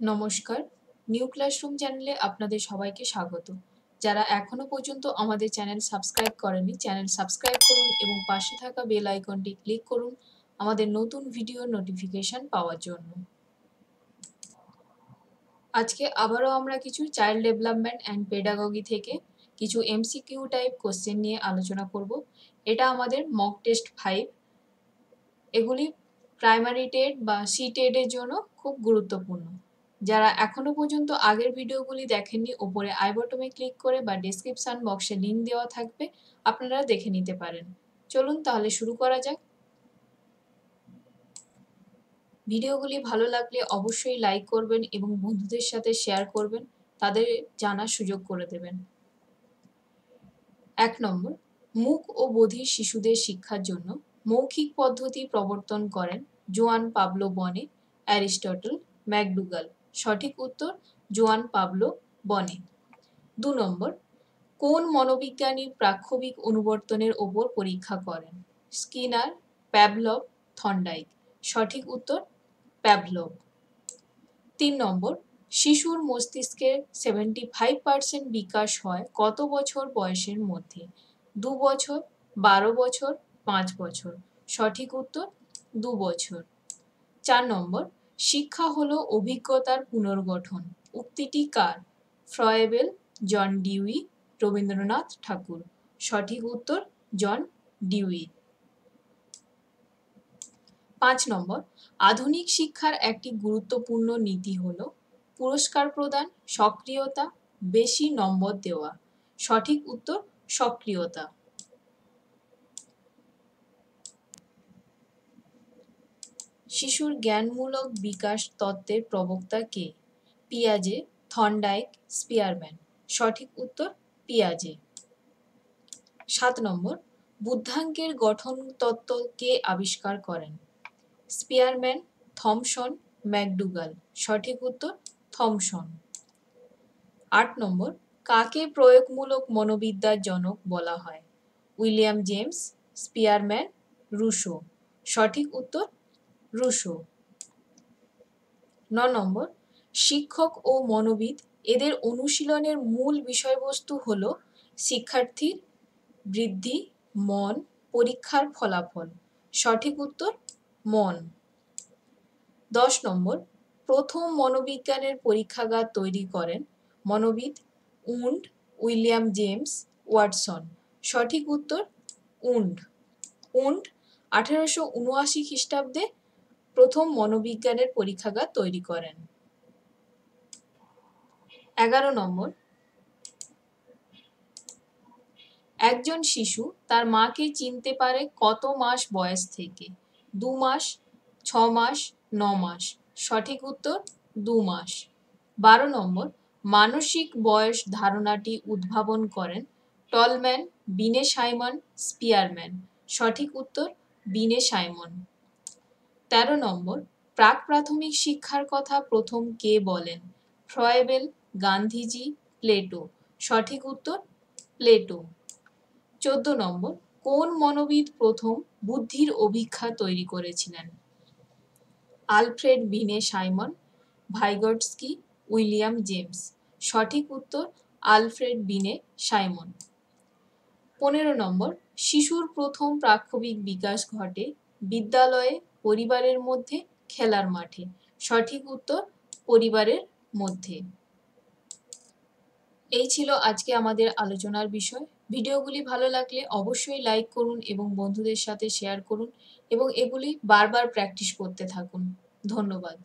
নমস্কার, new classroom চ্যানেলে আপনাদের সবাইকে স্বাগত। যারা এখনো পর্যন্ত আমাদের চ্যানেল সাবস্ক্রাইব করেননি, চ্যানেল সাবস্ক্রাইব করুন এবং পাশে থাকা বেল আইকনটি ক্লিক করুন আমাদের নতুন ভিডিওর নোটিফিকেশন পাওয়ার জন্য। আজকে আবারও আমরা কিছু চাইল্ড ডেভেলপমেন্ট অ্যান্ড পেডাগজি থেকে কিছু এমসিকিউ টাইপ কোশ্চেন নিয়ে আলোচনা করব। এটা আমাদের মক টেস্ট 5। এগুলি প্রাইমারি টেট বা সি টেটের জন্য খুব গুরুত্বপূর্ণ। যারা এখনো পর্যন্ত আগের ভিডিওগুলি দেখেননি, ওপরে আই বটমে ক্লিক করে বা ডেসক্রিপশন বক্সে লিংক দেওয়া থাকবে, আপনারা দেখে নিতে পারেন। চলুন তাহলে শুরু করা যাক। ভিডিওগুলি ভালো লাগলে অবশ্যই লাইক করবেন এবং বন্ধুদের সাথে শেয়ার করবেন, তাদের জানার সুযোগ করে দেবেন। 1 নম্বর, মূক ও বধির শিশুদের শিক্ষার জন্য মৌখিক পদ্ধতি প্রবর্তন করেন জোয়ান পাবলো বনে, অ্যারিস্টটল, ম্যাকডুগাল। সঠিক উত্তর জোয়ান পাবলো বনে। 2 নম্বর, কোন মনোবিজ্ঞানী প্রাক্ষবিক অনুবর্তনের ওপর পরীক্ষা করেন? Skinner, Pavlov, Thorndike. সঠিক উত্তর প্যাভলভ। 3 নম্বর, শিশুর মস্তিষ্কের 75% বিকাশ হয় কত বছর বয়সের মধ্যে? 2 বছর, 12 বছর, 5 বছর। সঠিক উত্তর 2 বছর। 4 নম্বর, শিক্ষা হলো অভিজ্ঞতার পুনর্গঠন। উক্তিটি কার? ফ্রয়েবেল, জন ডিউই, রবীন্দ্রনাথ ঠাকুর। সঠিক উত্তর জন ডিউই। 5 নম্বর, আধুনিক শিক্ষার একটি গুরুত্বপূর্ণ নীতি হলো পুরস্কার প্রদান, সক্রিয়তা, বেশি নম্বর দেওয়া। সঠিক উত্তর সক্রিয়তা। শিশুর জ্ঞানমূলক বিকাশ তত্ত্বের প্রবক্তা কে? পিয়াজে, থর্নডাইক, স্পিয়ারম্যান। সঠিক উত্তর পিয়াজে। 7 নম্বর, বুদ্ধাঙ্কের গঠন তত্ত্ব কে আবিষ্কার করেন? Spearman, Thomson, McDougall. সঠিক উত্তর থমসন। 8 নম্বর, কাকে প্রয়োগমূলক মনোবিদ্যার জনক বলা হয়? William James, Spearman, Rousseau. সঠিক উত্তর রুশো। 9 নম্বর, শিক্ষক ও মনোবিদ এদের অনুশীলনের মূল বিষয়বস্তু হল শিক্ষার্থীর বৃদ্ধি, মন, পরীক্ষার ফলাফল। সঠিক উত্তর মন। 10 নম্বর, প্রথম মনোবিজ্ঞানের পরীক্ষাগার তৈরি করেন মনোবিদ উন্ড, উইলিয়াম জেমস, ওয়াটসন। সঠিক উত্তর উন্ড। 1879 খ্রিস্টাব্দে প্রথম মনোবিজ্ঞানের পরীক্ষাগার তৈরি করেন। 11 নম্বর, একজন শিশু তার মাকে চিনতে পারে কত মাস বয়স থেকে? 2 মাস, 6 মাস, 9 মাস। সঠিক উত্তর 2 মাস। 12 নম্বর, মানসিক বয়স ধারণাটি উদ্ভাবন করেন টলম্যান, বিনে সাইমন, স্পিয়ারম্যান। সঠিক উত্তর বিনে সাইমন। 13 নম্বর, প্রাক প্রাথমিক শিক্ষার কথা প্রথম কে বলেন? Froebel, Gandhiji, Plato. সঠিক উত্তর প্লেটো। 14 নম্বর, কোন মনোবিদ প্রথম বুদ্ধির অভিক্ষা তৈরি করেছিলেন? আলফ্রেড বিনে সাইমন, ভাইগটস্কি, উইলিয়াম জেমস। সঠিক উত্তর আলফ্রেড বিনে সাইমন। 15 নম্বর, শিশুর প্রথম প্রাক্ষবিক বিকাশ ঘটে বিদ্যালয়ে, পরিবারের মধ্যে, খেলার মাঠে। সঠিক উত্তর পরিবারের মধ্যে। এই ছিল আজকে আমাদের আলোচনার বিষয়। ভিডিওগুলি ভালো লাগলে অবশ্যই লাইক করুন এবং বন্ধুদের সাথে শেয়ার করুন এবং এগুলি বারবার প্র্যাকটিস করতে থাকুন। ধন্যবাদ।